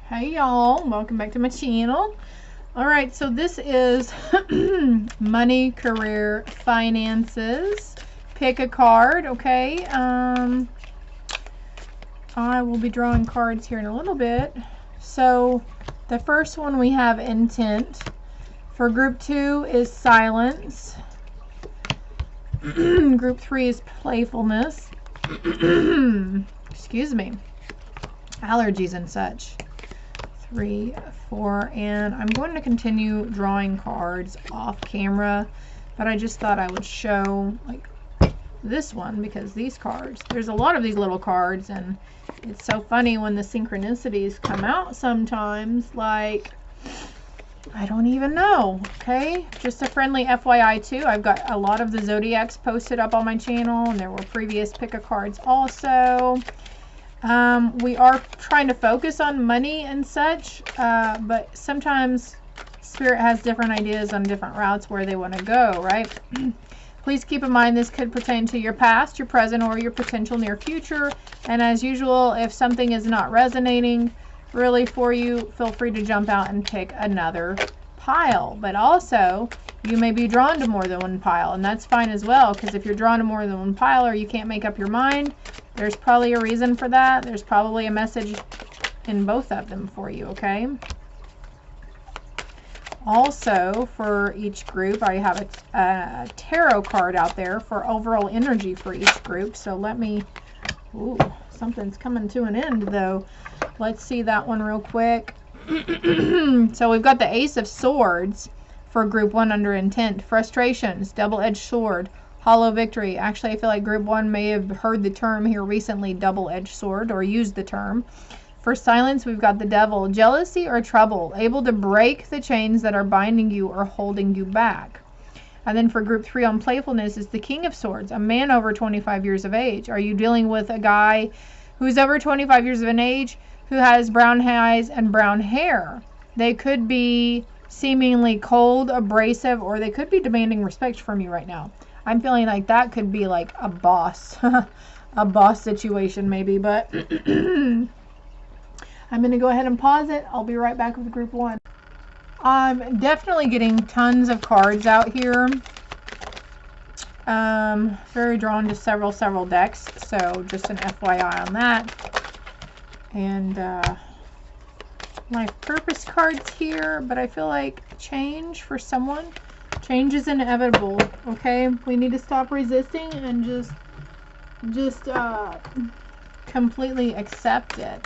Hey y'all, welcome back to my channel. Alright, so this is money, career, finances. Pick a card, okay? I will be drawing cards here in a little bit. So the first one we have intent. For group 2 is silence. Group 3 is playfulness. Excuse me. Allergies and such. 3, 4, and I'm going to continue drawing cards off camera, but I just thought I would show like this one because these cards, there's a lot of these little cards, and it's so funny when the synchronicities come out sometimes, like I don't even know. Okay, just a friendly FYI too, I've got a lot of the zodiacs posted up on my channel, and there were previous pick a cards also. We are trying to focus on money and such, but sometimes Spirit has different ideas on different routes where they want to go, right? Please keep in mind this could pertain to your past, your present, or your potential near future. And as usual, if something is not resonating really for you, feel free to jump out and pick another pile. But also, you may be drawn to more than one pile, and that's fine as well, because if you're drawn to more than one pile or you can't make up your mind, there's probably a reason for that. There's probably a message in both of them for you, okay? Also, for each group, I have a tarot card out there for overall energy for each group. So let me, ooh, something's coming to an end though. Let's see that one real quick. So we've got the Ace of Swords for group 1 under intent. Frustrations, double-edged sword, hollow victory. Actually, I feel like group 1 may have heard the term here recently, double-edged sword, or used the term. For silence, we've got the Devil, jealousy or trouble, able to break the chains that are binding you or holding you back. And then for group 3 on playfulness is the King of Swords, a man over 25 years of age. Are you dealing with a guy who's over 25 years of an age who has brown eyes and brown hair? They could be seemingly cold, abrasive, or they could be demanding respect from you right now. I'm feeling like that could be like a boss, a boss situation maybe, but I'm going to go ahead and pause it. I'll be right back with group 1. I'm definitely getting tons of cards out here. Very drawn to several decks, so just an FYI on that. And life purpose cards here, but I feel like change for someone. Change is inevitable, okay? We need to stop resisting and just completely accept it.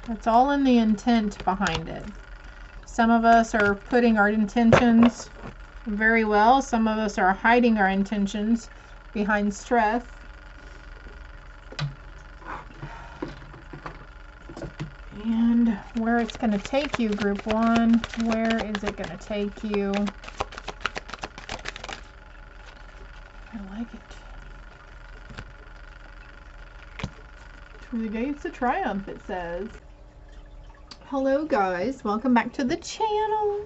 That's all in the intent behind it. Some of us are putting our intentions very well. Some of us are hiding our intentions behind stress. And where it's going to take you, group 1. Where is it going to take you? I like it. Through the gates of triumph, it says. Hello guys, welcome back to the channel.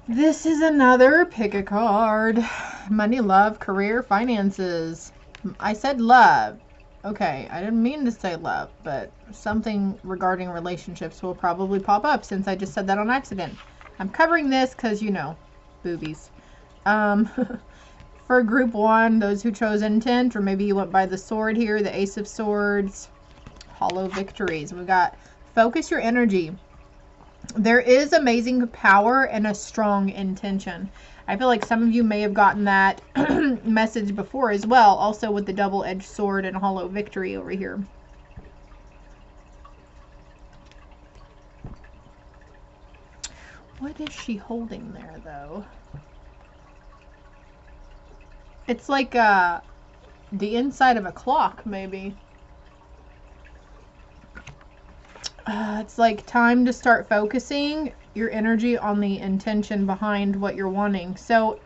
This is another pick a card. Money, love, career, finances. I said love. Okay, I didn't mean to say love, but something regarding relationships will probably pop up since I just said that on accident. I'm covering this because, you know, boobies. For group 1, those who chose intent, or maybe you went by the sword here, the Ace of Swords, hollow victories. We've got focus your energy. There is amazing power and a strong intention. I feel like some of you may have gotten that message before as well, also with the double-edged sword and hollow victory over here. What is she holding there, though? It's like the inside of a clock, maybe. It's like time to start focusing your energy on the intention behind what you're wanting. So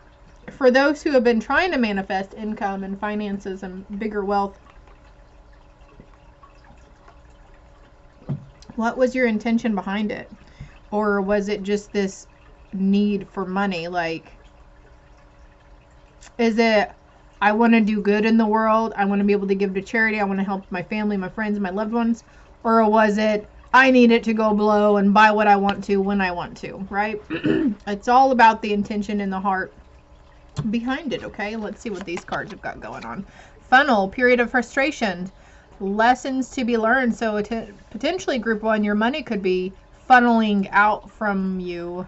for those who have been trying to manifest income and finances and bigger wealth, what was your intention behind it? Or was it just this need for money? Like, is it, I want to do good in the world, I want to be able to give to charity, I want to help my family, my friends, my loved ones? Or was it, I need it to go blow and buy what I want to when I want to, right? It's all about the intention in the heart behind it, okay? Let's see what these cards have got going on. Funnel, period of frustration, lessons to be learned. So potentially group 1, your money could be funneling out from you.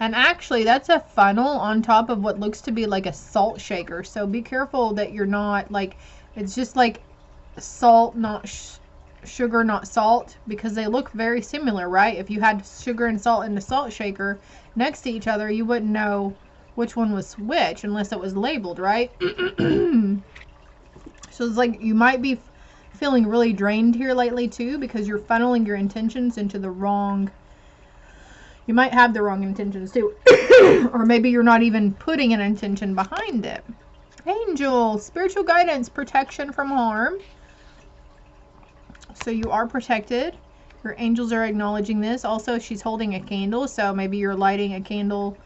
And actually, that's a funnel on top of what looks to be like a salt shaker. So be careful that you're not like, it's just like salt, not sugar, not salt, because they look very similar, right? If you had sugar and salt in the salt shaker next to each other, you wouldn't know which one was which unless it was labeled, right? So it's like you might be feeling really drained here lately too, because you're funneling your intentions into the wrong, you might have the wrong intentions too. Or maybe you're not even putting an intention behind it. Angel, spiritual guidance, protection from harm. So you are protected. Your angels are acknowledging this. Also, she's holding a candle, so maybe you're lighting a candle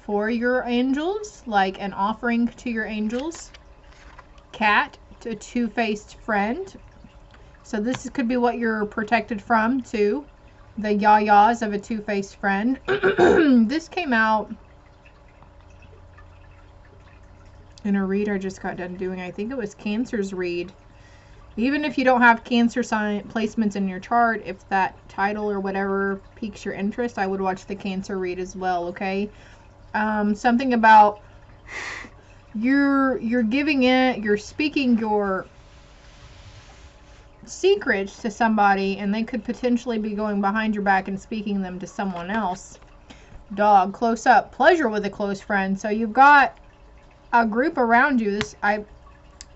for your angels, like an offering to your angels. Cat, a two-faced friend. So this could be what you're protected from too. The yayas of a two-faced friend. This came out in a read I just got done doing. I think it was Cancer's read. Even if you don't have Cancer sign placements in your chart, if that title or whatever piques your interest, I would watch the Cancer read as well, okay? Something about you're giving it, you're speaking your secrets to somebody, and they could potentially be going behind your back and speaking them to someone else. Dog, close up, pleasure with a close friend. So you've got a group around you.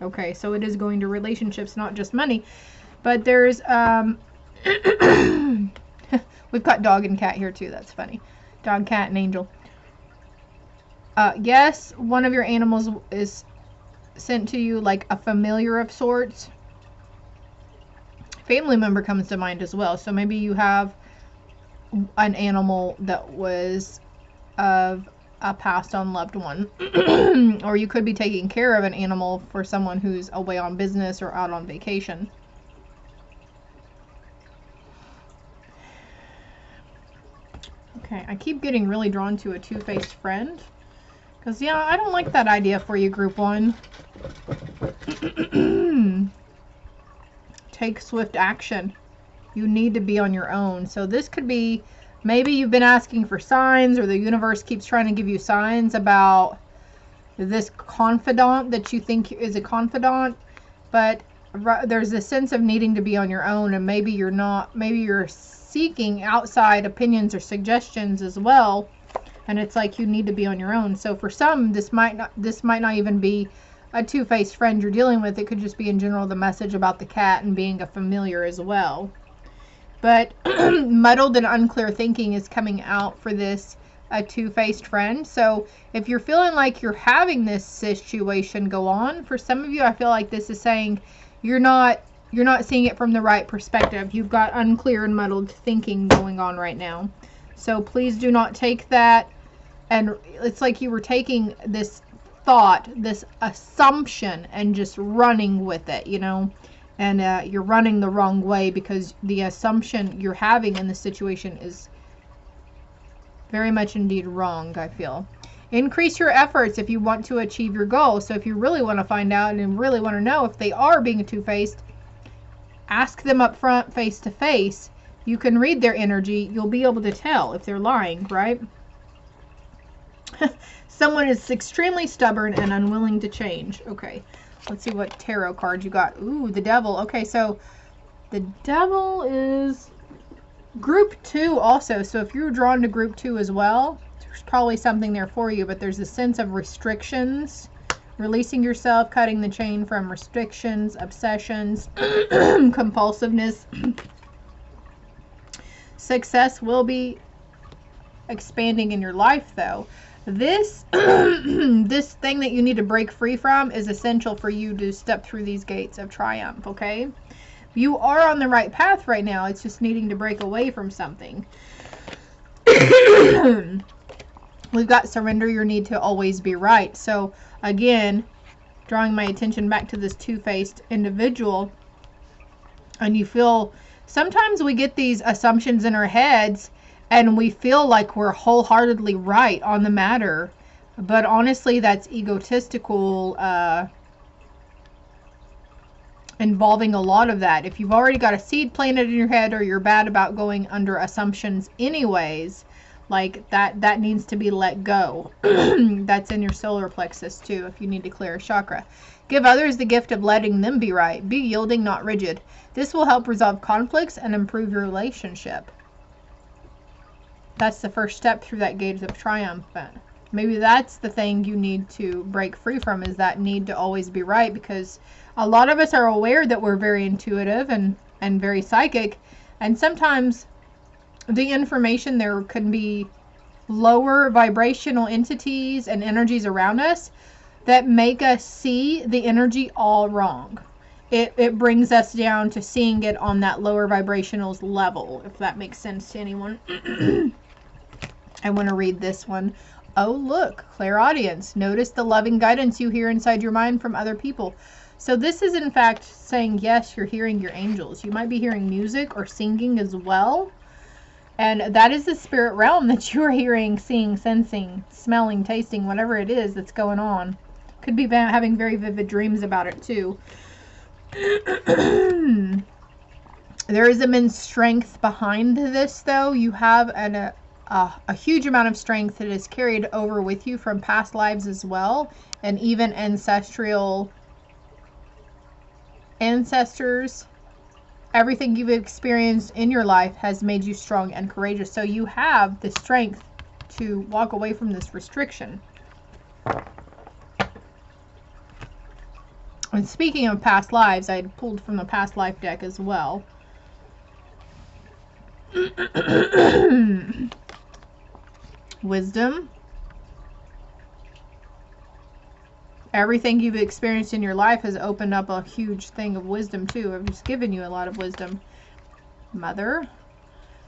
Okay, so it is going to relationships, not just money. But there's we've got dog and cat here too. That's funny. Dog, cat, and angel. Yes, one of your animals is sent to you, like a familiar of sorts. Family member comes to mind as well. So maybe you have an animal that was of a passed on loved one. Or you could be taking care of an animal for someone who's away on business or out on vacation. Okay, I keep getting really drawn to a two-faced friend. Because, yeah, I don't like that idea for you, group 1. Take swift action. You need to be on your own. So this could be, maybe you've been asking for signs, or the universe keeps trying to give you signs about this confidant that you think is a confidant, but there's a sense of needing to be on your own, and maybe you're not, maybe you're seeking outside opinions or suggestions as well, and it's like you need to be on your own. So for some, this might not even be a two-faced friend you're dealing with. It could just be in general the message about the cat and being a familiar as well. But muddled and unclear thinking is coming out for this a two-faced friend. So if you're feeling like you're having this situation go on, for some of you, I feel like this is saying you're not seeing it from the right perspective. You've got unclear and muddled thinking going on right now. So please do not take that, and it's like you were taking this thought, this assumption, and just running with it, you know, and you're running the wrong way, because the assumption you're having in the situation is very much indeed wrong, I feel. Increase your efforts if you want to achieve your goal. So if you really want to find out and really want to know if they are being two-faced, ask them up front, face to face. You can read their energy. You'll be able to tell if they're lying, right? Someone is extremely stubborn and unwilling to change. Okay, let's see what tarot card you got. Ooh, the devil. Okay, so the devil is group 2 also. So if you're drawn to group 2 as well, there's probably something there for you, but there's a sense of restrictions, releasing yourself, cutting the chain from restrictions, obsessions, compulsiveness. Success will be expanding in your life, though. This this thing that you need to break free from is essential for you to step through these gates of triumph, okay? You are on the right path right now. It's just needing to break away from something. We've got surrender your need to always be right. So Again, drawing my attention back to this two-faced individual. And you feel, sometimes we get these assumptions in our heads and we feel like we're wholeheartedly right on the matter. But honestly, that's egotistical, involving a lot of that. If you've already got a seed planted in your head, or you're bad about going under assumptions anyways, like that needs to be let go. That's in your solar plexus too, if you need to clear a chakra. Give others the gift of letting them be right. Be yielding, not rigid. This will help resolve conflicts and improve your relationship. That's the first step through that gate of triumphant. Maybe that's the thing you need to break free from, is that need to always be right, because a lot of us are aware that we're very intuitive and very psychic, and sometimes the information, there can be lower vibrational entities and energies around us that make us see the energy all wrong. It brings us down to seeing it on that lower vibrational level, if that makes sense to anyone. I want to read this one. Oh, look, clairaudience. Notice the loving guidance you hear inside your mind from other people. So this is in fact saying, yes, you're hearing your angels. You might be hearing music or singing as well. And that is the spirit realm that you're hearing, seeing, sensing, smelling, tasting, whatever it is that's going on. Could be having very vivid dreams about it too. There is immense strength behind this, though. You have a huge amount of strength that is carried over with you from past lives as well, and even ancestors. Everything you've experienced in your life has made you strong and courageous, so you have the strength to walk away from this restriction. And speaking of past lives, I had pulled from the past life deck as well. Wisdom. Everything you've experienced in your life has opened up a huge thing of wisdom too. I've just given you a lot of wisdom. Mother.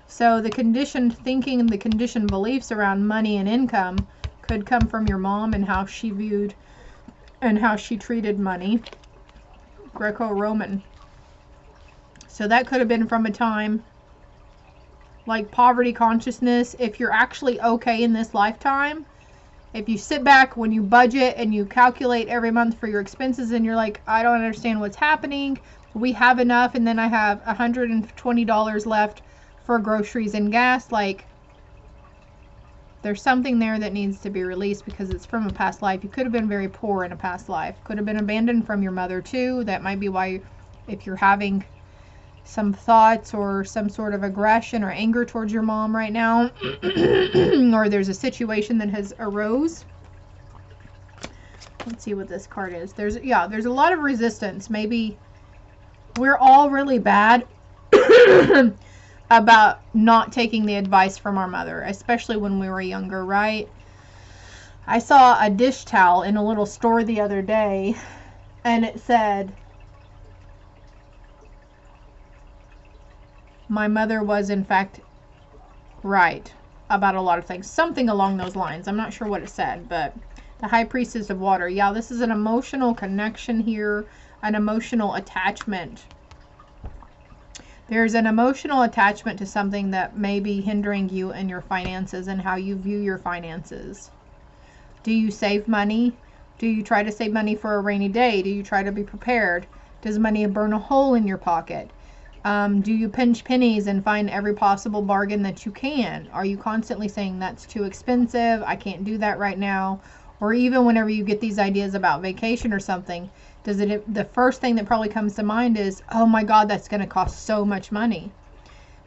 So the conditioned thinking and the conditioned beliefs around money and income could come from your mom and how she viewed and how she treated money. Greco-Roman. So that could have been from a time like poverty consciousness. If you're actually okay in this lifetime, if you sit back when you budget and you calculate every month for your expenses and you're like, I don't understand what's happening. We have enough, and then I have $120 left for groceries and gas. Like, there's something there that needs to be released because it's from a past life. You could have been very poor in a past life. Could have been abandoned from your mother too. That might be why, if you're having some thoughts or some sort of aggression or anger towards your mom right now, or there's a situation that has arose. Let's see what this card is. There's a lot of resistance. Maybe we're all really bad about not taking the advice from our mother, especially when we were younger, right? I saw a dish towel in a little store the other day, and it said, my mother was in fact right about a lot of things. Something along those lines. I'm not sure what it said, but the High Priestess of Water. Yeah, this is an emotional connection here, an emotional attachment. There's an emotional attachment to something that may be hindering you in your finances and how you view your finances. Do you save money? Do you try to save money for a rainy day? Do you try to be prepared? Does money burn a hole in your pocket? Do you pinch pennies and find every possible bargain that you can? Are you constantly saying that's too expensive? I can't do that right now. Or even whenever you get these ideas about vacation or something, the first thing that probably comes to mind is, oh my God, that's going to cost so much money.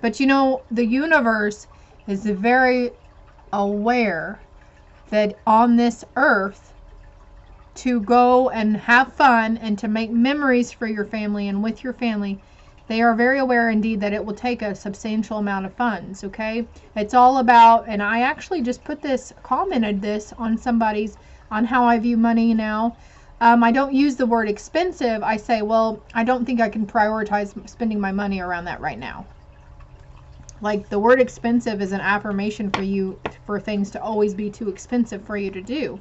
But you know, the universe is very aware that on this earth, to go and have fun and to make memories for your family and with your family, they are very aware indeed that it will take a substantial amount of funds, okay? It's all about, and I actually just commented this on somebody's, on how I view money now. I don't use the word expensive. I say, well, I don't think I can prioritize spending my money around that right now. Like, the word expensive is an affirmation for you, for things to always be too expensive for you to do.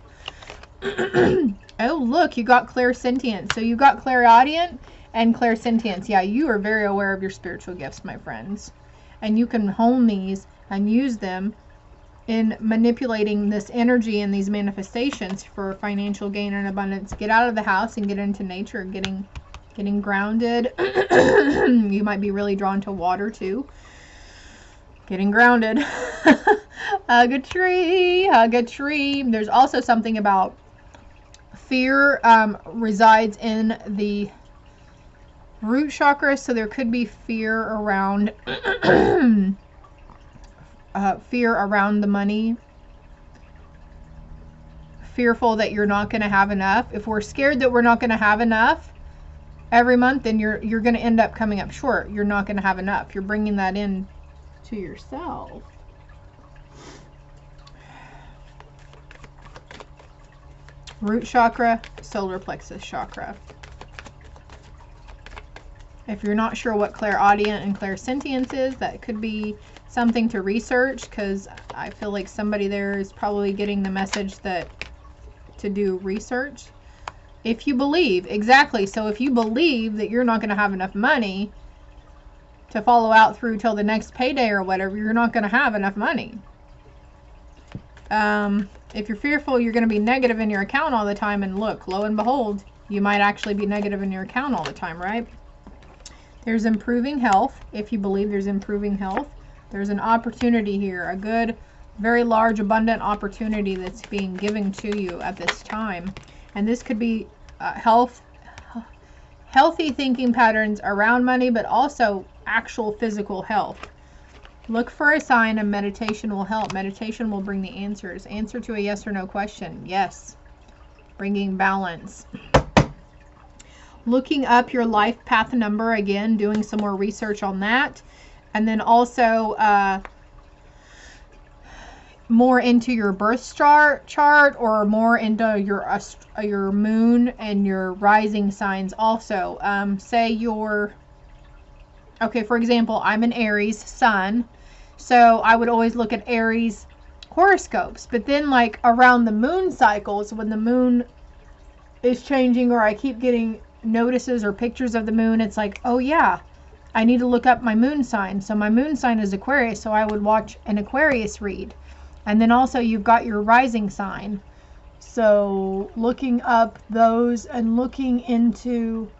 Oh, look, you got clairsentience. So you got clairaudient and clairsentience. Yeah, you are very aware of your spiritual gifts, my friends. And you can hone these and use them in manipulating this energy and these manifestations for financial gain and abundance. Get out of the house and get into nature, getting grounded. You might be really drawn to water too. Getting grounded. Hug a tree, hug a tree. There's also something about fear resides in the root chakra, so there could be fear around the money. Fearful that you're not going to have enough. If we're scared that we're not going to have enough every month, then you're going to end up coming up short. You're not going to have enough. You're bringing that in to yourself. Root chakra, solar plexus chakra. If you're not sure what clairaudient and clairsentience is, that could be something to research, because I feel like somebody there is probably getting the message that to do research. If you believe, exactly. So if you believe that you're not going to have enough money to follow out through till the next payday or whatever, you're not going to have enough money. If you're fearful you're going to be negative in your account all the time, and look, lo and behold, you might actually be negative in your account all the time, right? There's improving health. If you believe there's improving health, there's an opportunity here, a good, very large, abundant opportunity that's being given to you at this time. And this could be healthy thinking patterns around money, but also actual physical health. Look for a sign, and meditation will help. Meditation will bring the answers. Answer to a yes or no question. Yes. Bringing balance. Looking up your life path number again, doing some more research on that. And then also more into your birth chart, or more into your moon and your rising signs also. Say you're, okay, for example, I'm an Aries sun, so I would always look at Aries horoscopes. But then, like, around the moon cycles, when the moon is changing, or I keep getting notices or pictures of the moon, it's like, oh yeah, I need to look up my moon sign. So my moon sign is Aquarius, so I would watch an Aquarius read. And then also you've got your rising sign, so looking up those and looking into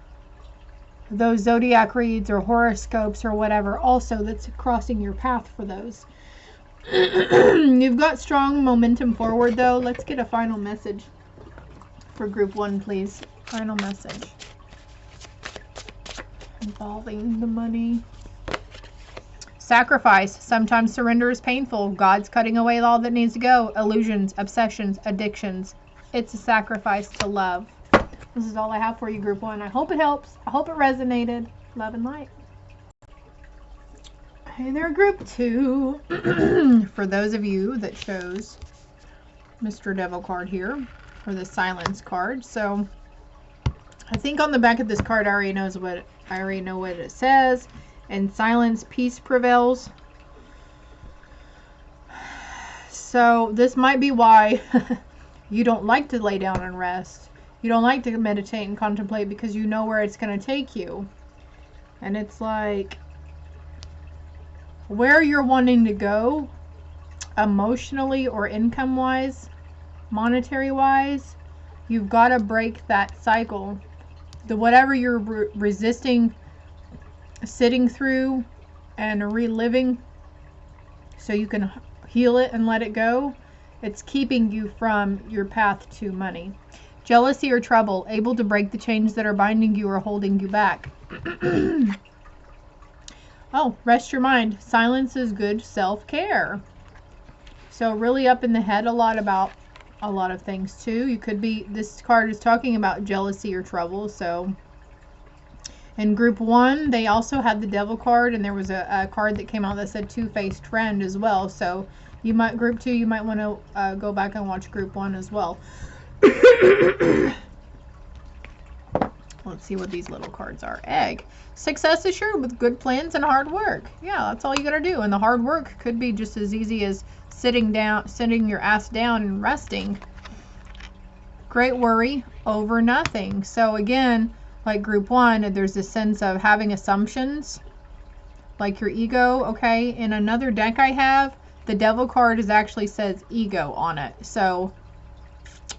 those zodiac reads or horoscopes or whatever, also that's crossing your path for those. You've got strong momentum forward though. Let's get a final message for group 1, please. Final message involving the money. Sacrifice. Sometimes surrender is painful. God's cutting away all that needs to go. Illusions, obsessions, addictions. It's a sacrifice to love. This is all I have for you, group 1. I hope it helps. I hope it resonated. Love and light. Hey there, group 2. For those of you that chose Mr. Devil card here, or the silence card. So I think on the back of this card I already know what it says. And silence, peace prevails. So this might be why you don't like to lay down and rest. You don't like to meditate and contemplate, because you know where it's going to take you. And it's like, where you're wanting to go emotionally or income wise, monetary wise, you've got to break that cycle. Whatever you're resisting sitting through and reliving, so you can heal it and let it go, it's keeping you from your path to money. Jealousy or trouble, able to break the chains that are binding you or holding you back. Oh, rest your mind. Silence is good self-care. So really up in the head a lot about a lot of things too. You could be, this card is talking about jealousy or trouble. So in group 1, they also had the devil card, and there was a card that came out that said two-faced friend as well. So you might, group 2, you might want to go back and watch group 1 as well. Let's see what these little cards are. Egg. Success assured with good plans and hard work. Yeah, that's all you gotta do. And the hard work could be just as easy as sitting your ass down and resting. great worry over nothing. So again, like group 1, there's a sense of having assumptions, like your ego. Okay, in another deck I have, the devil card actually says ego on it. So,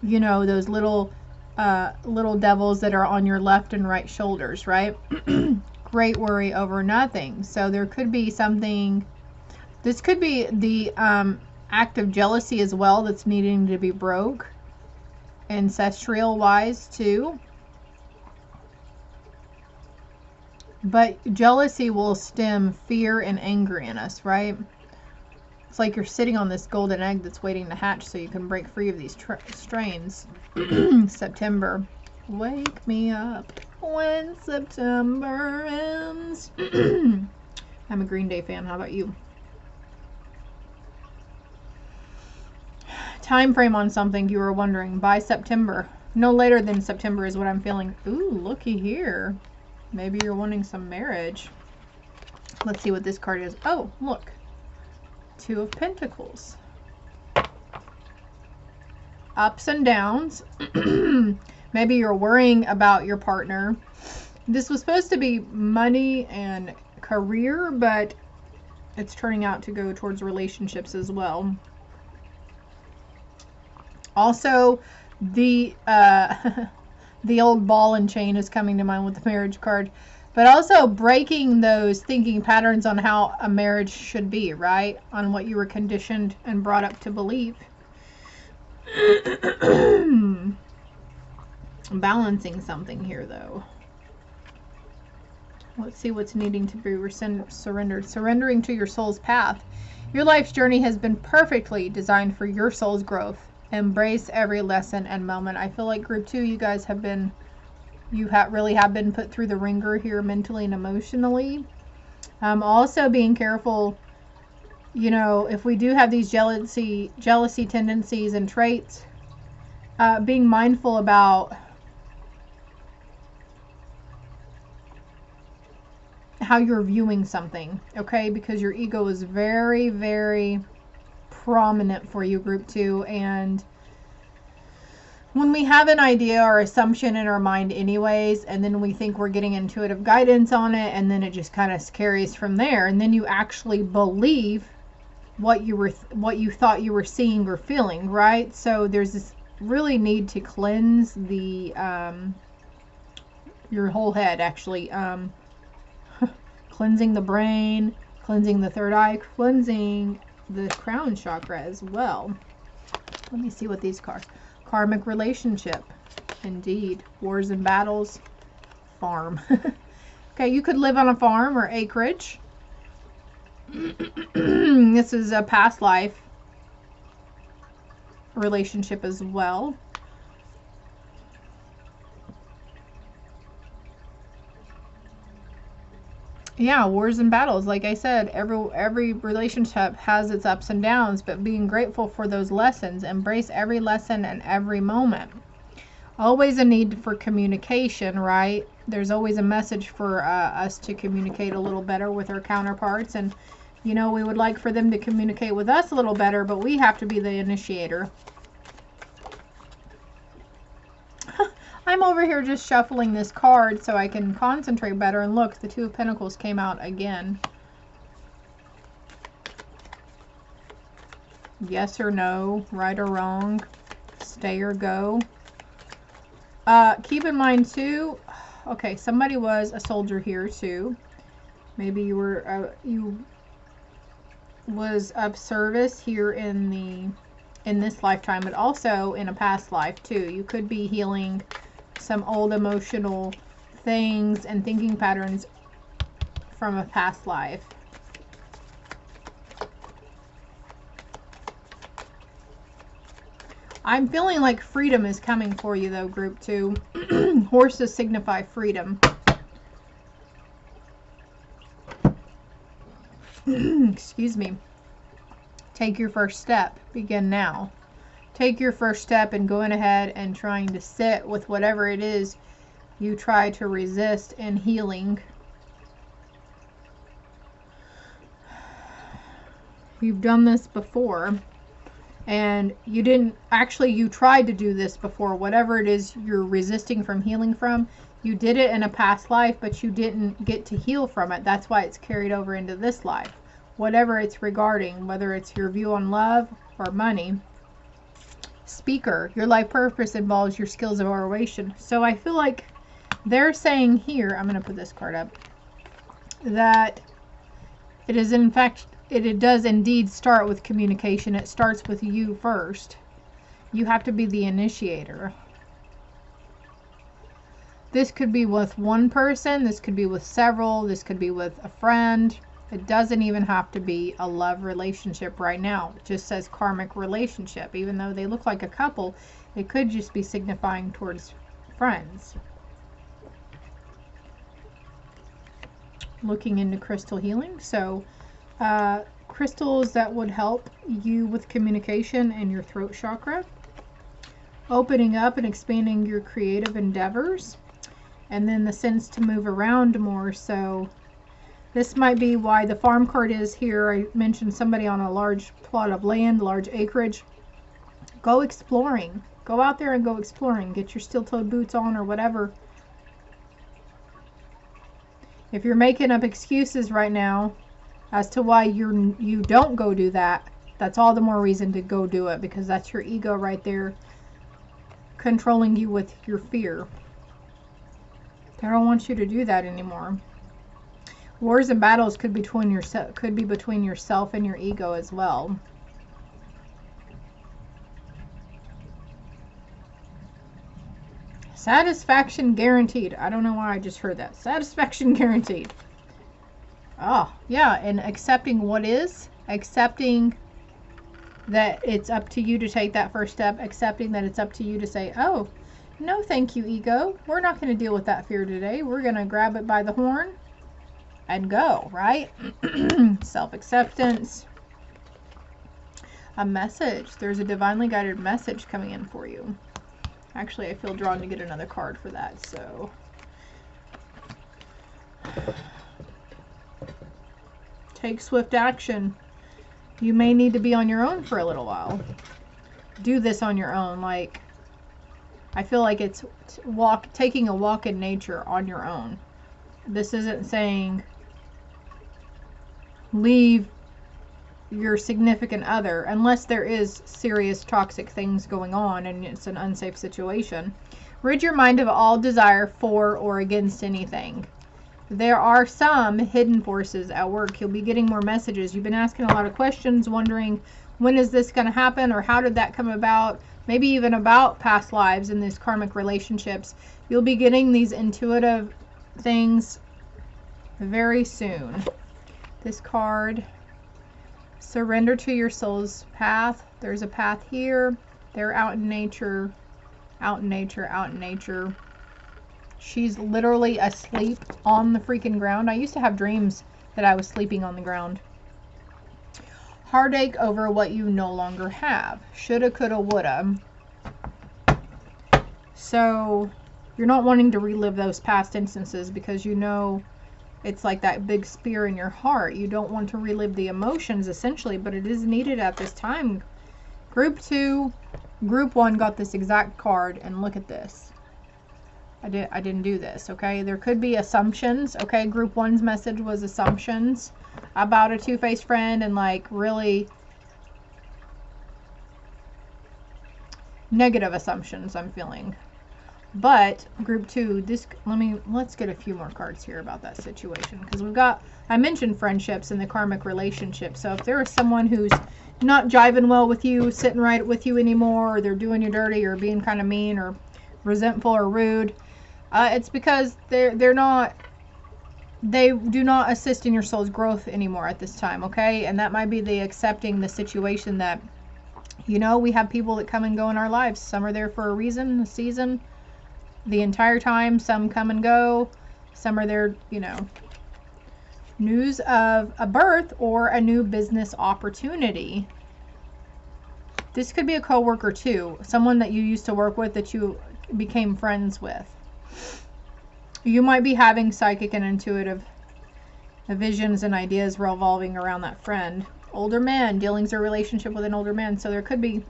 you know, those little devils that are on your left and right shoulders, right? Great worry over nothing. So there could be something, this could be the act of jealousy as well that's needing to be broke, ancestral wise too. But jealousy will stem fear and anger in us, right? It's like you're sitting on this golden egg that's waiting to hatch so you can break free of these strains. September. Wake me up when September ends. I'm a Green Day fan. How about you? Time frame on something you were wondering. By September. No later than September is what I'm feeling. Ooh, looky here. Maybe you're wanting some marriage. Let's see what this card is. Oh, look. 2 of Pentacles. Ups and downs. Maybe you're worrying about your partner. This was supposed to be money and career, but it's turning out to go towards relationships as well. Also, the old ball and chain is coming to mind with the marriage card. But also breaking those thinking patterns on how a marriage should be, right? On what you were conditioned and brought up to believe. Balancing something here, though. Let's see what's needing to be surrendered. Surrendering to your soul's path. Your life's journey has been perfectly designed for your soul's growth. Embrace every lesson and moment. I feel like group 2, you guys have been, really have been put through the ringer here mentally and emotionally. Also being careful, you know, if we do have these jealousy tendencies and traits, being mindful about how you're viewing something, okay? Because your ego is very, very prominent for you, group 2, and when we have an idea or assumption in our mind anyways, and then we think we're getting intuitive guidance on it, and then it just kind of carries from there, and then you actually believe what you thought you were seeing or feeling, right? So there's this really need to cleanse the your whole head, actually. Cleansing the brain, cleansing the third eye, cleansing the crown chakra as well. Let me see what these cards. Karmic relationship. Indeed. Wars and battles. Farm. Okay, you could live on a farm or acreage. This is a past life relationship as well. Yeah, wars and battles. Like I said, every relationship has its ups and downs, but being grateful for those lessons. Embrace every lesson and every moment. Always a need for communication, right? There's always a message for us to communicate a little better with our counterparts. And, you know, we would like for them to communicate with us a little better, but we have to be the initiator. I'm over here just shuffling this card so I can concentrate better. And look, the 2 of Pentacles came out again. Yes or no, right or wrong, stay or go. Keep in mind too, okay, somebody was a soldier here too. Maybe you were you was of service here in this lifetime, but also in a past life too. You could be healing some old emotional things and thinking patterns from a past life. I'm feeling like freedom is coming for you though, group 2. Horses signify freedom. Excuse me. Take your first step. Begin now. Take your first step in going ahead and trying to sit with whatever it is you try to resist in healing. You've done this before. and you didn't actually, you tried to do this before, whatever it is you're resisting from healing from, you did it in a past life, but you didn't get to heal from it. That's why it's carried over into this life, whatever it's regarding, whether it's your view on love or money. Speaker, your life purpose involves your skills of oration. So I feel like they're saying here, I'm going to put this card up, that it is in fact, it does indeed start with communication. It starts with you first. You have to be the initiator. This could be with one person, this could be with several, this could be with a friend. It doesn't even have to be a love relationship right now. It just says karmic relationship. Even though they look like a couple, it could just be signifying towards friends. Looking into crystal healing. So crystals that would help you with communication and your throat chakra. Opening up and expanding your creative endeavors. And then the sense to move around more. So this might be why the farm card is here. I mentioned somebody on a large plot of land, large acreage. Go exploring. Go out there and go exploring. Get your steel-toed boots on or whatever. If you're making up excuses right now as to why you don't go do that, that's all the more reason to go do it, because that's your ego right there controlling you with your fear. They don't want you to do that anymore. Wars and battles could be between yourself and your ego as well. Satisfaction guaranteed. I don't know why I just heard that. Satisfaction guaranteed. Oh, yeah, and accepting what is. Accepting that it's up to you to take that first step. Accepting that it's up to you to say, oh, no thank you, ego. We're not going to deal with that fear today. We're going to grab it by the horn and go, right? Self-acceptance. A message. There's a divinely guided message coming in for you. Actually, I feel drawn to get another card for that, so. Take swift action. You may need to be on your own for a little while. Do this on your own. Like, I feel like it's taking a walk in nature on your own. This isn't saying leave your significant other, unless there is serious toxic things going on and it's an unsafe situation. Rid your mind of all desire for or against anything. There are some hidden forces at work. You'll be getting more messages. You've been asking a lot of questions, wondering when is this going to happen, or how did that come about, maybe even about past lives and these karmic relationships. You'll be getting these intuitive things very soon. This card, surrender to your soul's path. There's a path here. They're out in nature, out in nature, out in nature. She's literally asleep on the freaking ground. I used to have dreams that I was sleeping on the ground. Heartache over what you no longer have. Shoulda, coulda, woulda. So you're not wanting to relive those past instances because you know it's like that big spear in your heart. You don't want to relive the emotions, essentially, but it is needed at this time. Group 2, Group 1 got this exact card, and look at this. I didn't do this, okay? There could be assumptions, okay? Group 1's message was assumptions about a two-faced friend and, like, really negative assumptions I'm feeling. But Group 2, let's get a few more cards here about that situation, because I mentioned friendships and the karmic relationship. So if there is someone who's not jiving well with you, sitting right with you anymore, or they're doing you dirty or being kind of mean or resentful or rude, it's because they do not assist in your soul's growth anymore at this time, okay? And that might be the accepting the situation that, you know, we have people that come and go in our lives. Some are there for a reason, a season, the entire time. Some come and go. Some are there, you know. News of a birth or a new business opportunity. This could be a coworker too. Someone that you used to work with that you became friends with. You might be having psychic and intuitive visions and ideas revolving around that friend. Older man, dealings or relationship with an older man. So there could be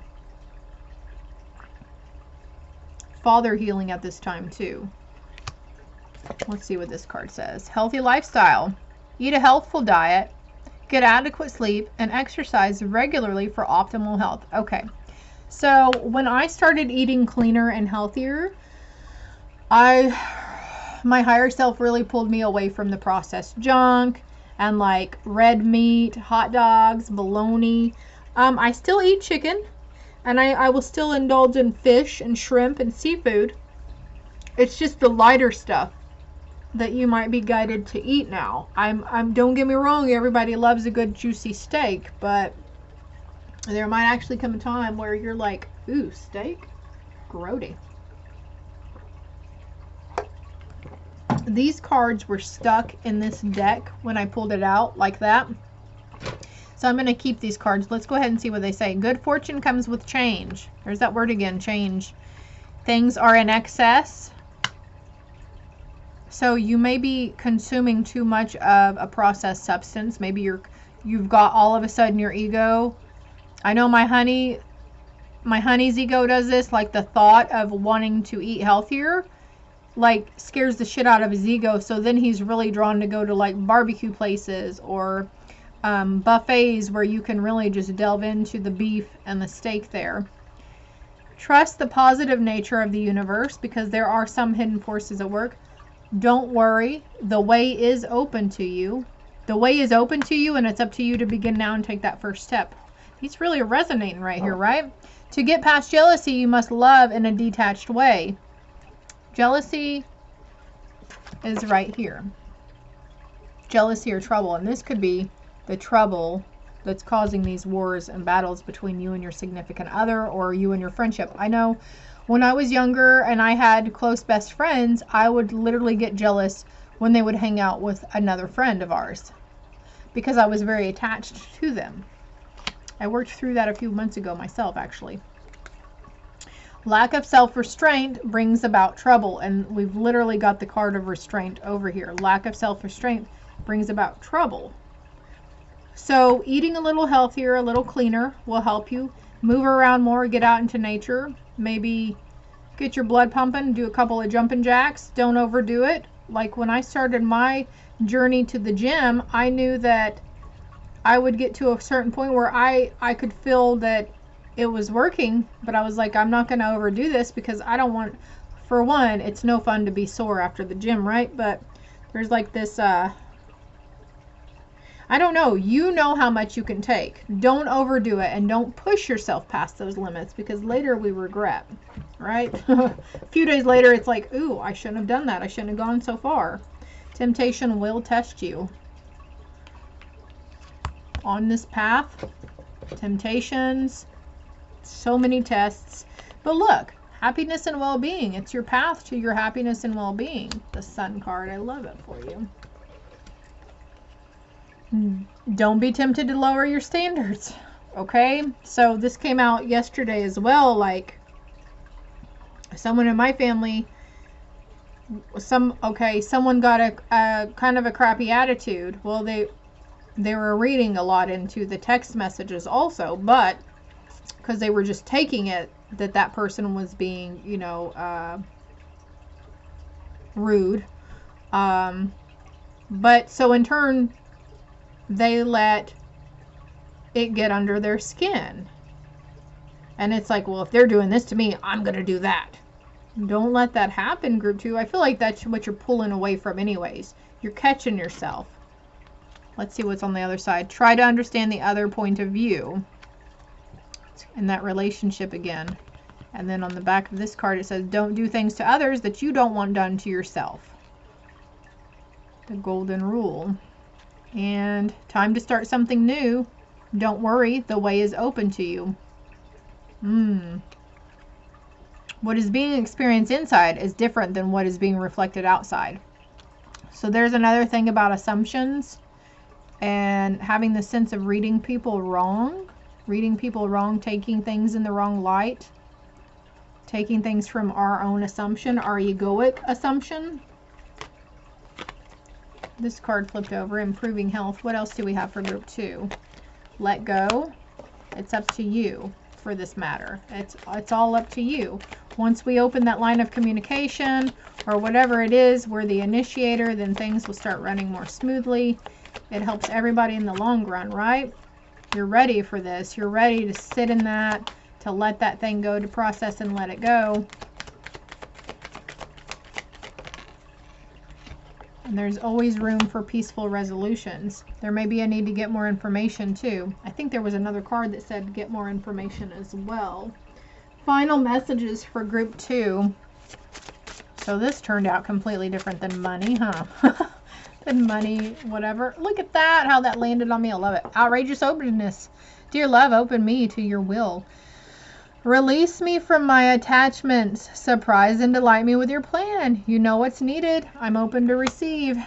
father healing at this time too. Let's see what this card says. Healthy lifestyle. Eat a healthful diet, get adequate sleep, and exercise regularly for optimal health. Okay, so when I started eating cleaner and healthier, my higher self really pulled me away from the processed junk and like red meat, hot dogs, bologna. I still eat chicken, and I will still indulge in fish and shrimp and seafood. It's just the lighter stuff that you might be guided to eat now. Don't get me wrong, everybody loves a good juicy steak, but there might actually come a time where you're like, ooh, steak? Grody. These cards were stuck in this deck when I pulled it out like that. So I'm going to keep these cards. Let's go ahead and see what they say. Good fortune comes with change. There's that word again, change. Things are in excess. So you may be consuming too much of a processed substance. Maybe you've got all of a sudden your ego. I know my honey's ego does this, like the thought of wanting to eat healthier like scares the shit out of his ego. So then he's really drawn to go to like barbecue places or buffets where you can really just delve into the beef and the steak there. Trust the positive nature of the universe because there are some hidden forces at work. Don't worry, the way is open to you. The way is open to you, and it's up to you to begin now and take that first step. He's really resonating right here, right? To get past jealousy, you must love in a detached way. Jealousy is right here. Jealousy or trouble, and this could be the trouble that's causing these wars and battles between you and your significant other or you and your friendship. I know when I was younger and I had close best friends, I would literally get jealous when they would hang out with another friend of ours because I was very attached to them. I worked through that a few months ago myself, actually. Lack of self-restraint brings about trouble, and we've literally got the card of restraint over here. Lack of self-restraint brings about trouble. So eating a little healthier, a little cleaner will help you move around more, get out into nature. Maybe get your blood pumping, do a couple of jumping jacks. Don't overdo it. Like when I started my journey to the gym, I knew that I would get to a certain point where I could feel that it was working, but I was like, I'm not going to overdo this because I don't want, for one, it's no fun to be sore after the gym, right? But there's like this, I don't know. You know how much you can take. Don't overdo it and don't push yourself past those limits because later we regret, right? A few days later, it's like, ooh, I shouldn't have done that. I shouldn't have gone so far. Temptation will test you. On this path, temptations, so many tests. But look, happiness and well-being. It's your path to your happiness and well-being. The Sun card. I love it for you. Don't be tempted to lower your standards. Okay, so this came out yesterday as well. Like someone in my family, someone got a kind of a crappy attitude. Well, they were reading a lot into the text messages also, but because they were just taking it that person was being, you know, rude. But so in turn, they let it get under their skin. And it's like, well, if they're doing this to me, I'm going to do that. Don't let that happen, group 2. I feel like that's what you're pulling away from anyways. You're catching yourself. Let's see what's on the other side. Try to understand the other point of view in that relationship again. And then on the back of this card, it says, don't do things to others that you don't want done to yourself. The golden rule. And time to start something new. Don't worry, the way is open to you. What is being experienced inside is different than what is being reflected outside. So there's another thing about assumptions and having the sense of reading people wrong, taking things in the wrong light, taking things from our own assumption, our egoic assumption. This card flipped over, improving health. What else do we have for group 2? let go. It's up to you for this matter. It's all up to you. Once we open that line of communication or whatever it is, we're the initiator, then things will start running more smoothly. It helps everybody in the long run, right? You're ready for this. You're ready to sit in that, to let that thing go, to process and let it go. And there's always room for peaceful resolutions. There may be a need to get more information too. I think there was another card that said get more information as well. Final messages for group 2. So this turned out completely different than money, huh? Than money, whatever. Look at that, how that landed on me. I love it. Outrageous openness. Dear love, open me to your will. Release me from my attachments. Surprise and delight me with your plan. You know what's needed. I'm open to receive.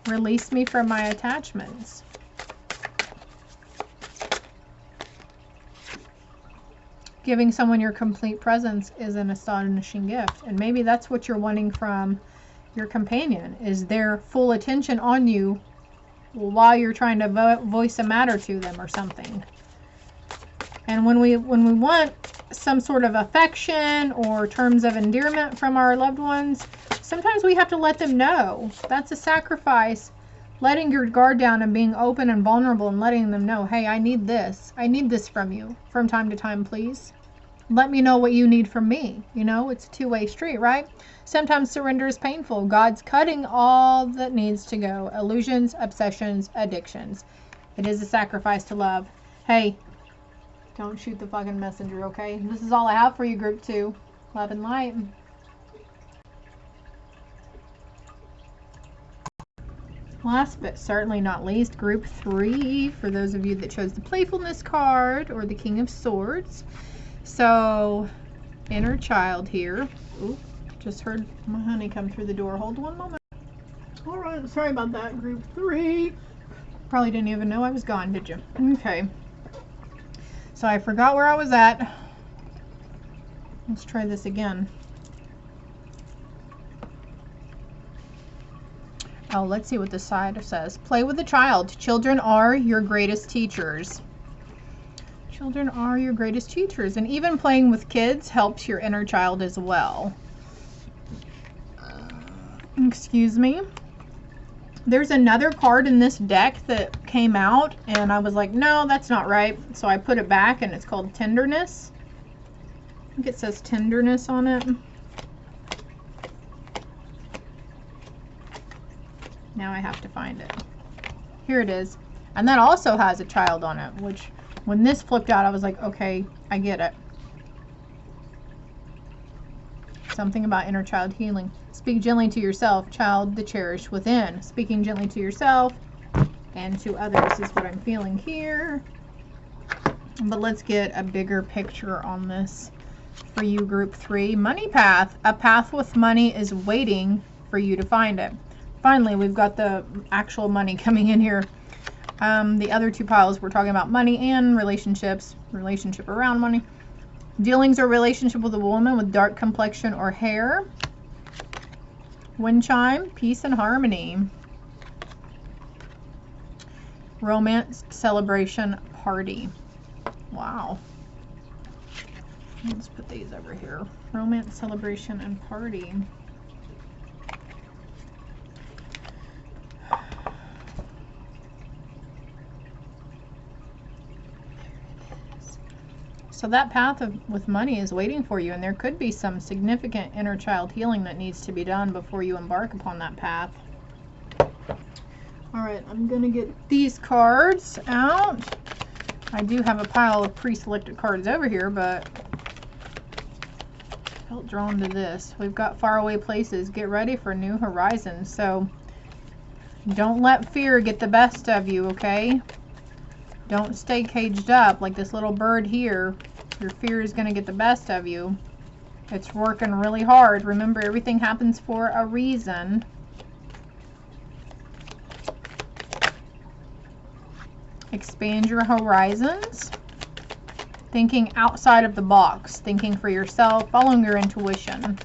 Release me from my attachments. Giving someone your complete presence is an astonishing gift. And maybe that's what you're wanting from your companion, is their full attention on you while you're trying to voice a matter to them or something. And when we want some sort of affection or terms of endearment from our loved ones, sometimes we have to let them know. That's a sacrifice. Letting your guard down and being open and vulnerable and letting them know, hey, I need this. I need this from you from time to time, please. Let me know what you need from me. You know, it's a two-way street, right? Sometimes surrender is painful. God's cutting all that needs to go. Illusions, obsessions, addictions. It is a sacrifice to love. Hey, don't shoot the fucking messenger, okay? This is all I have for you, group 2. Love and light. Last but certainly not least, group 3, for those of you that chose the playfulness card or the King of Swords. So, inner child here. Ooh, just heard my honey come through the door. Hold one moment. All right, sorry about that, group 3. Probably didn't even know I was gone, did you? Okay. So I forgot where I was at. Let's try this again. Oh, let's see what this side says. Play with the child. Children are your greatest teachers. Children are your greatest teachers. And even playing with kids helps your inner child as well. Excuse me. There's another card in this deck that came out, and I was like, no, that's not right. So I put it back, and it's called Tenderness. I think it says Tenderness on it. Now I have to find it. Here it is. And that also has a child on it, which when this flipped out, I was like, okay, I get it. Something about inner child healing. Speak gently to yourself, child the cherished within. Speaking gently to yourself and to others is what I'm feeling here. But let's get a bigger picture on this for you, group 3. Money path. A path with money is waiting for you to find it. Finally, we've got the actual money coming in here. The other 2 piles, we're talking about money and relationships, relationship around money. Dealings or relationship with a woman with dark complexion or hair. Wind chime, peace and harmony. Romance, celebration, party. Wow. Let's put these over here. Romance, celebration, and party. So that path with money is waiting for you, and there could be some significant inner child healing that needs to be done before you embark upon that path. All right, I'm going to get these cards out. I do have a pile of pre-selected cards over here, but I felt drawn to this. We've got faraway places. Get ready for new horizons. So don't let fear get the best of you, okay? Don't stay caged up like this little bird here. Your fear is going to get the best of you. It's working really hard. Remember, everything happens for a reason. Expand your horizons. Thinking outside of the box. Thinking for yourself. Following your intuition.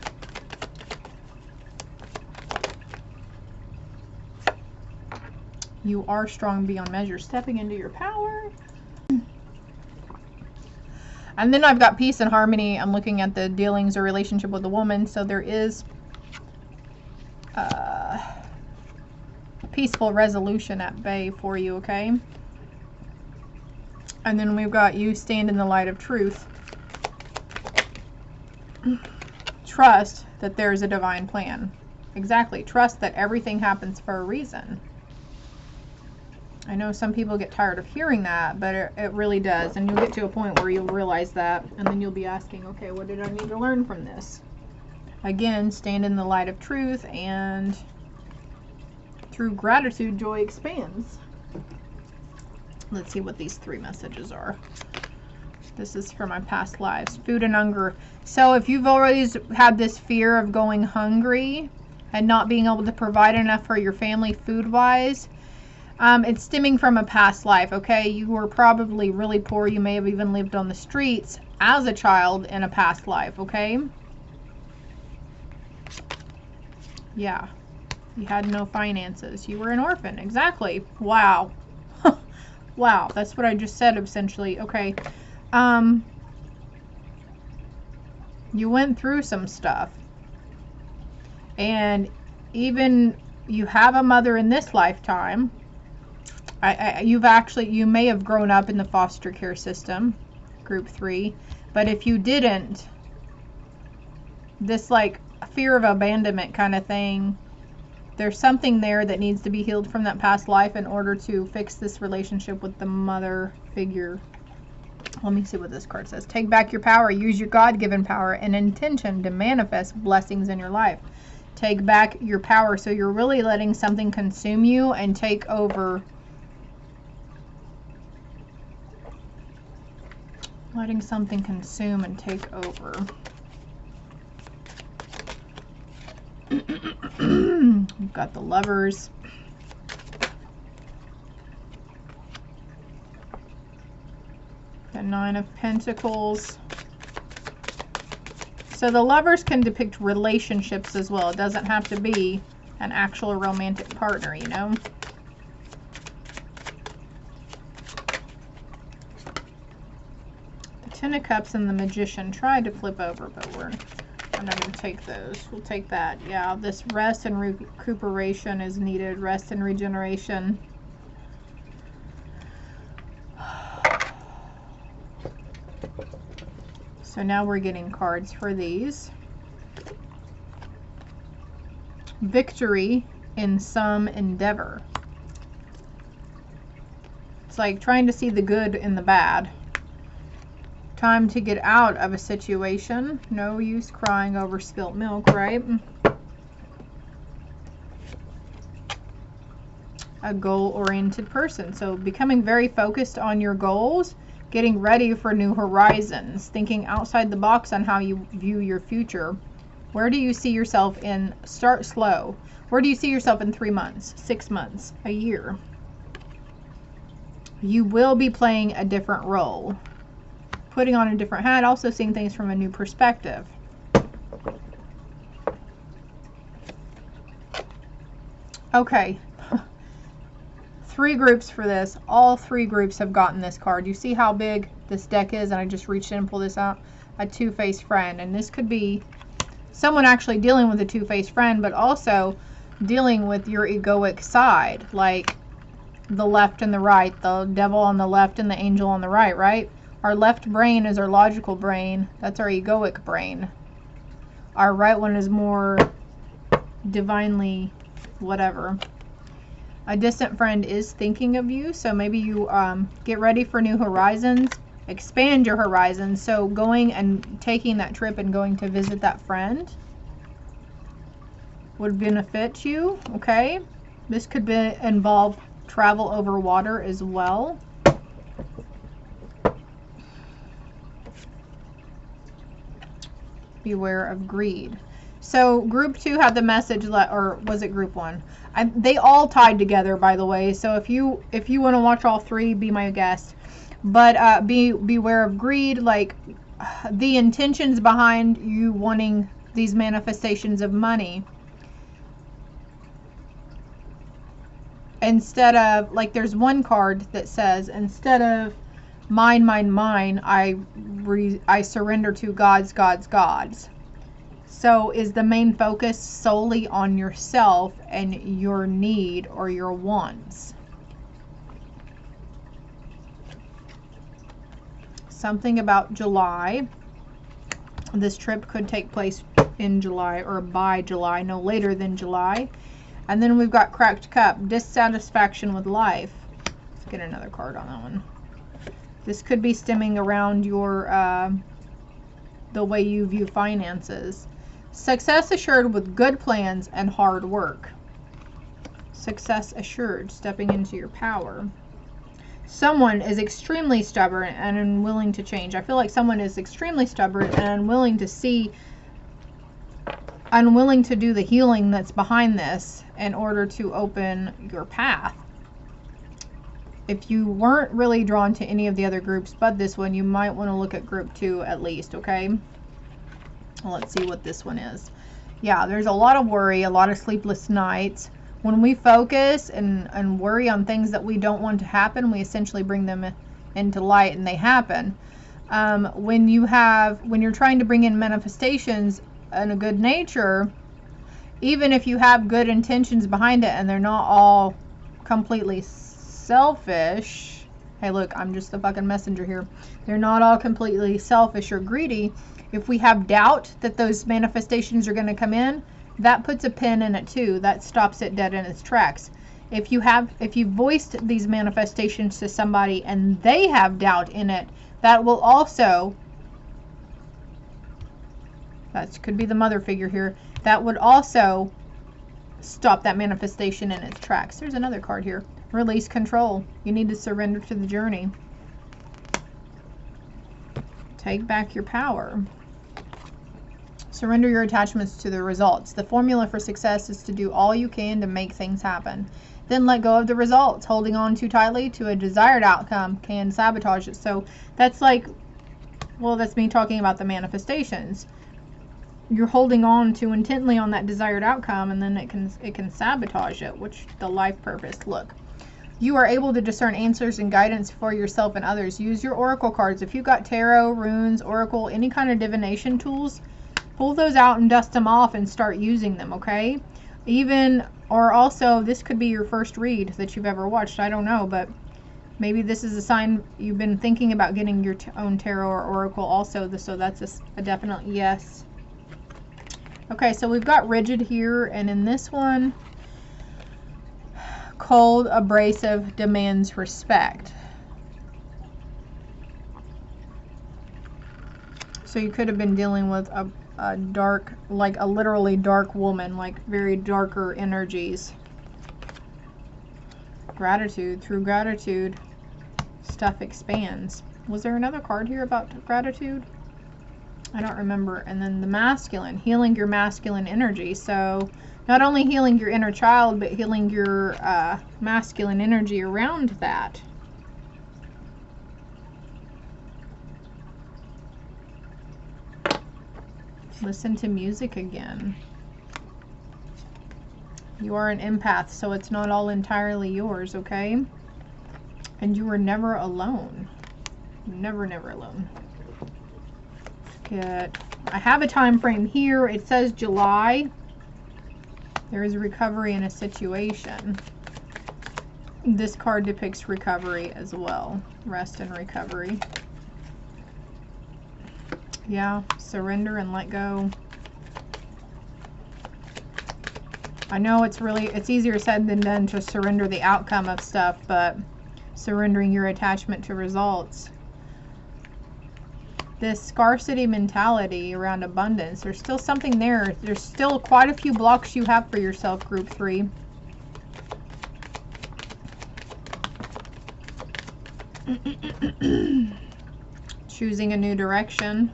You are strong beyond measure. Stepping into your power. And then I've got peace and harmony. I'm looking at the dealings or relationship with a woman. So there is peaceful resolution at bay for you, okay? And then we've got you stand in the light of truth. Trust that there's a divine plan. Exactly. Trust that everything happens for a reason. I know some people get tired of hearing that, but it really does. And you'll get to a point where you'll realize that, and then you'll be asking, okay, what did I need to learn from this? Again, stand in the light of truth, and through gratitude, joy expands. Let's see what these 3 messages are. This is for my past lives. Food and hunger. So if you've always had this fear of going hungry and not being able to provide enough for your family food-wise, it's stemming from a past life, okay? You were probably really poor. You may have even lived on the streets as a child in a past life, okay? Yeah. You had no finances. You were an orphan. Exactly. Wow. Wow. That's what I just said, essentially. Okay. You went through some stuff. And even you have a mother in this lifetime. You may have grown up in the foster care system, group 3, but if you didn't, this like fear of abandonment kind of thing, there's something there that needs to be healed from that past life in order to fix this relationship with the mother figure. Let me see what this card says. Take back your power. Use your God-given power and intention to manifest blessings in your life. Take back your power. So you're really letting something consume you and take over. Letting something consume and take over. We've got the Lovers. The 9 of Pentacles. So the Lovers can depict relationships as well. It doesn't have to be an actual romantic partner, you know. The 10 of Cups and the Magician tried to flip over, but we're not going to take those. We'll take that. Yeah, this rest and recuperation is needed. Rest and regeneration. So now we're getting cards for these. Victory in some endeavor. It's like trying to see the good in the bad. Time to get out of a situation. No use crying over spilt milk, right? A goal-oriented person. So becoming very focused on your goals, getting ready for new horizons, thinking outside the box on how you view your future. Where do you see yourself in? Start slow. Where do you see yourself in 3 months, 6 months, a year? You will be playing a different role. Putting on a different hat, also seeing things from a new perspective. Okay. 3 groups for this. All 3 groups have gotten this card. You see how big this deck is? And I just reached in and pulled this out. A two-faced friend. And this could be someone actually dealing with a two-faced friend, but also dealing with your egoic side. Like the left and the right. The devil on the left and the angel on the right, right? Our left brain is our logical brain. That's our egoic brain. Our right one is more divinely whatever. A distant friend is thinking of you, so maybe you get ready for new horizons. Expand your horizons. So going and taking that trip and going to visit that friend would benefit you, okay? This could involve travel over water as well. Beware of greed. So group 2 had the message, or was it group 1? They all tied together, by the way. So if you want to watch all 3, be my guest. But beware of greed, like the intentions behind you wanting these manifestations of money. Instead of, like, there's one card that says, instead of mine, mine, mine, I surrender to God's, God's, God's. So is the main focus solely on yourself and your need or your wants? Something about July. This trip could take place in July or by July, no later than July. And then we've got Cracked Cup, dissatisfaction with life. Let's get another card on that one. This could be stemming around your the way you view finances. Success assured with good plans and hard work. Success assured, stepping into your power. Someone is extremely stubborn and unwilling to change. I feel like someone is extremely stubborn and unwilling to do the healing that's behind this in order to open your path. If you weren't really drawn to any of the other groups but this one, you might want to look at group 2 at least, okay? Let's see what this one is. Yeah, there's a lot of worry, a lot of sleepless nights. When we focus and worry on things that we don't want to happen, we essentially bring them into light and they happen. When you're trying to bring in manifestations in a good nature, even if you have good intentions behind it and they're not all completely selfish. Hey, look, I'm just the fucking messenger here. They're not all completely selfish or greedy. If we have doubt that those manifestations are going to come in, that puts a pin in it too. That stops it dead in its tracks. If you voiced these manifestations to somebody and they have doubt in it, that will also, that could be the mother figure here, that would also stop that manifestation in its tracks. There's another card here. Release control. You need to surrender to the journey. Take back your power. Surrender your attachments to the results. The formula for success is to do all you can to make things happen. Then let go of the results. Holding on too tightly to a desired outcome can sabotage it. So that's like, well, that's me talking about the manifestations. You're holding on too intently on that desired outcome, and then it can sabotage it, which the life purpose. Look, you are able to discern answers and guidance for yourself and others. Use your oracle cards. If you've got tarot, runes, oracle, any kind of divination tools, pull those out and dust them off and start using them, okay? Or also, this could be your first read that you've ever watched. I don't know, but maybe this is a sign you've been thinking about getting your own tarot or oracle also. So that's a definite yes. Okay, so we've got rigid here, and in this one, cold, abrasive, demands respect. So you could have been dealing with a dark, like a literally dark woman, like very darker energies. Gratitude. Through gratitude, stuff expands. Was there another card here about gratitude? I don't remember. And then the masculine, healing your masculine energy. So not only healing your inner child, but healing your masculine energy around that. Listen to music again. You are an empath, so it's not all entirely yours, okay? And you are never alone. Never, never alone. I have a time frame here. It says July. There is recovery in a situation. This card depicts recovery as well. Rest and recovery. Yeah, surrender and let go. I know it's easier said than done to surrender the outcome of stuff, but surrendering your attachment to results. This scarcity mentality around abundance, there's still something there. There's still quite a few blocks you have for yourself, group 3. Choosing a new direction.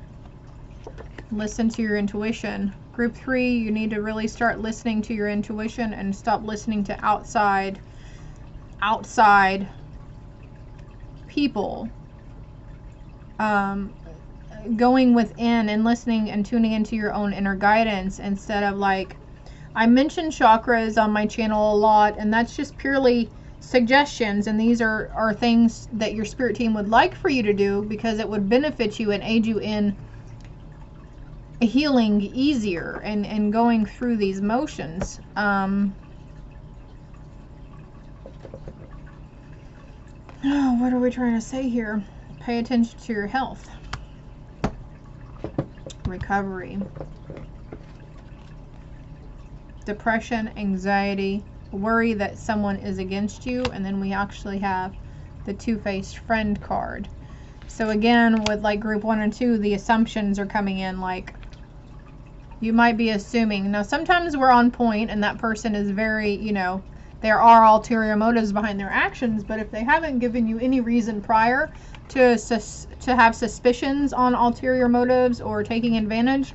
Listen to your intuition. Group 3, you need to really start listening to your intuition and stop listening to outside people. Going within and listening and tuning into your own inner guidance instead of, like, I mention chakras on my channel a lot, and that's just purely suggestions, and these are things that your spirit team would like for you to do because it would benefit you and aid you in healing easier and going through these motions. What are we trying to say here? Pay attention to your health. Recovery. Depression, anxiety, worry that someone is against you, and then we actually have the two-faced friend card. So again, with like group 1 and 2, the assumptions are coming in, like you might be assuming. Now sometimes we're on point and that person is very, you know, there are ulterior motives behind their actions, but if they haven't given you any reason prior to have suspicions on ulterior motives or taking advantage,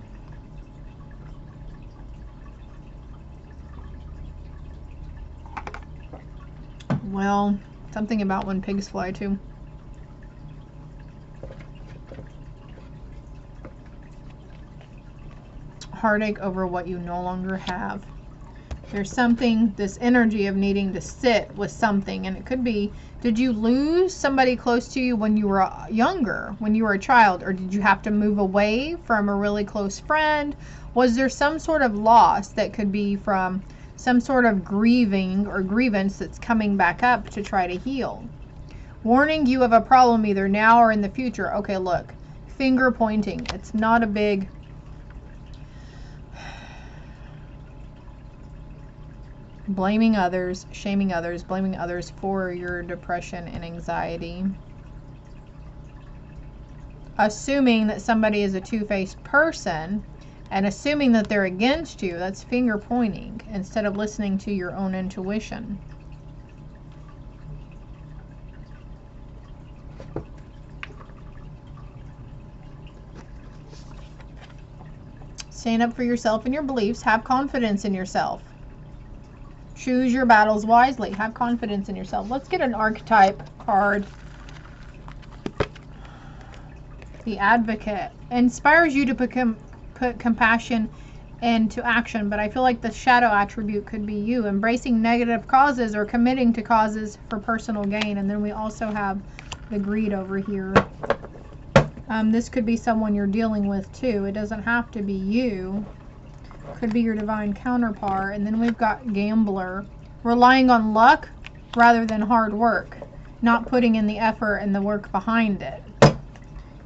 well, something about when pigs fly too. Heartache over what you no longer have. There's something, this energy of needing to sit with something, and it could be, did you lose somebody close to you when you were younger, when you were a child, or did you have to move away from a really close friend? Was there some sort of loss that could be from some sort of grieving or grievance that's coming back up to try to heal? Warning you of a problem either now or in the future. Okay, look, finger pointing. It's not a big... Blaming others, shaming others, blaming others for your depression and anxiety. Assuming that somebody is a two-faced person and assuming that they're against you, that's finger pointing instead of listening to your own intuition. Stand up for yourself and your beliefs. Have confidence in yourself. Choose your battles wisely. Have confidence in yourself. Let's get an archetype card. The Advocate. Inspires you to put compassion into action, but I feel like the shadow attribute could be you. Embracing negative causes or committing to causes for personal gain. And then we also have the Greed over here. This could be someone you're dealing with too. It doesn't have to be you. Could be your divine counterpart. And then we've got Gambler, relying on luck rather than hard work, not putting in the effort and the work behind it.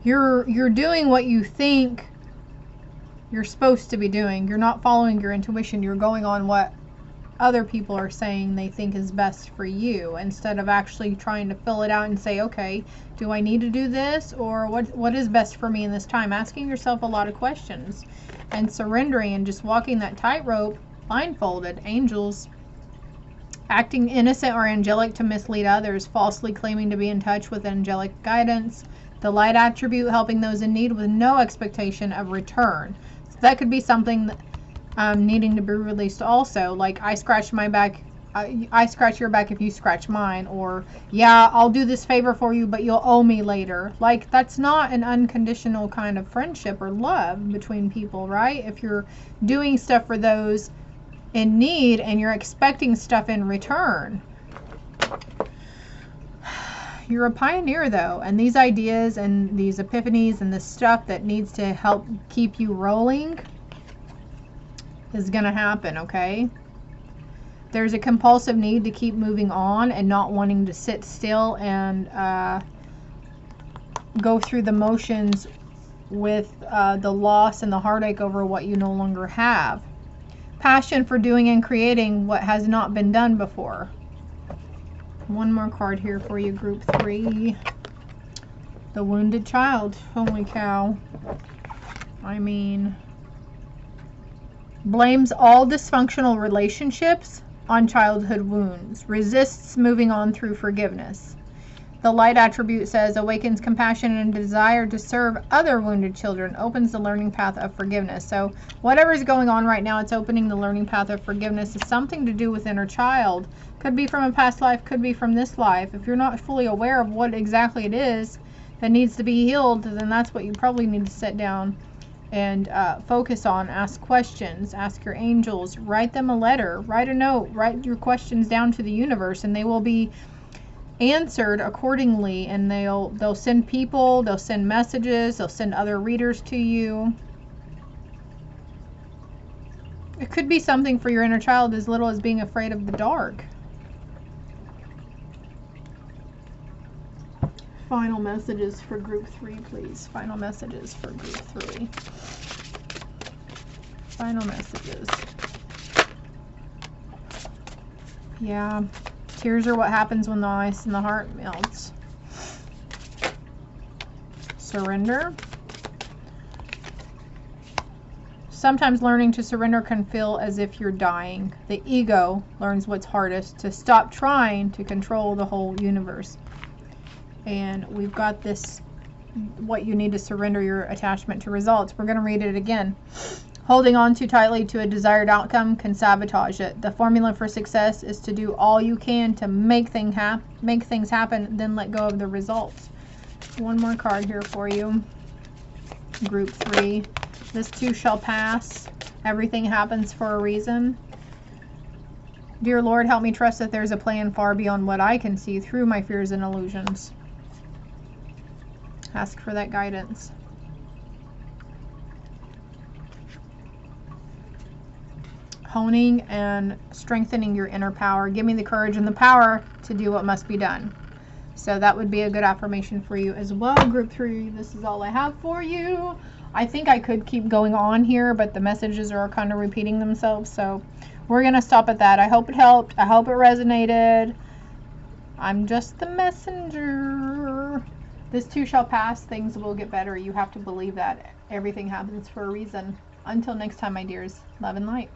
You're doing what you think you're supposed to be doing. You're not following your intuition. You're going on what other people are saying they think is best for you, instead of actually trying to fill it out and say, okay, do I need to do this, or what is best for me in this time? Asking yourself a lot of questions and surrendering and just walking that tightrope blindfolded. Angels. Acting innocent or angelic to mislead others, falsely claiming to be in touch with angelic guidance. The Light attribute, helping those in need with no expectation of return. So that could be something that, needing to be released also, like I scratch my back, I scratch your back if you scratch mine, or yeah, I'll do this favor for you but you'll owe me later. Like, that's not an unconditional kind of friendship or love between people, right? If you're doing stuff for those in need and you're expecting stuff in return. You're a pioneer though, and these ideas and these epiphanies and this stuff that needs to help keep you rolling is gonna happen, okay? There's a compulsive need to keep moving on and not wanting to sit still and go through the motions with the loss and the heartache over what you no longer have. Passion for doing and creating what has not been done before. One more card here for you, group 3. The Wounded Child. Holy cow. I mean, blames all dysfunctional relationships on childhood wounds. Resists moving on through forgiveness. The Light attribute says, awakens compassion and desire to serve other wounded children. Opens the learning path of forgiveness. So whatever is going on right now, it's opening the learning path of forgiveness. It's something to do with inner child. Could be from a past life, could be from this life. If you're not fully aware of what exactly it is that needs to be healed, then that's what you probably need to sit down and focus on. Ask questions, ask your angels, write them a letter, write a note, write your questions down to the universe, and they will be answered accordingly. And they'll send people, they'll send messages, they'll send other readers to you. It could be something for your inner child as little as being afraid of the dark. Final messages for group 3, please. Final messages for group 3. Final messages. Yeah. Tears are what happens when the ice in the heart melts. Surrender. Sometimes learning to surrender can feel as if you're dying. The ego learns what's hardest, to stop trying to control the whole universe. And we've got this, what you need to surrender your attachment to results. We're going to read it again. Holding on too tightly to a desired outcome can sabotage it. The formula for success is to do all you can to make things happen, then let go of the results. One more card here for you. Group 3. This too shall pass. Everything happens for a reason. Dear Lord, help me trust that there's a plan far beyond what I can see through my fears and illusions. Ask for that guidance. Honing and strengthening your inner power. Give me the courage and the power to do what must be done. So that would be a good affirmation for you as well. Group 3, this is all I have for you. I think I could keep going on here, but the messages are kind of repeating themselves. So we're going to stop at that. I hope it helped. I hope it resonated. I'm just the messenger. This too shall pass. Things will get better. You have to believe that. Everything happens for a reason. Until next time, my dears. Love and light.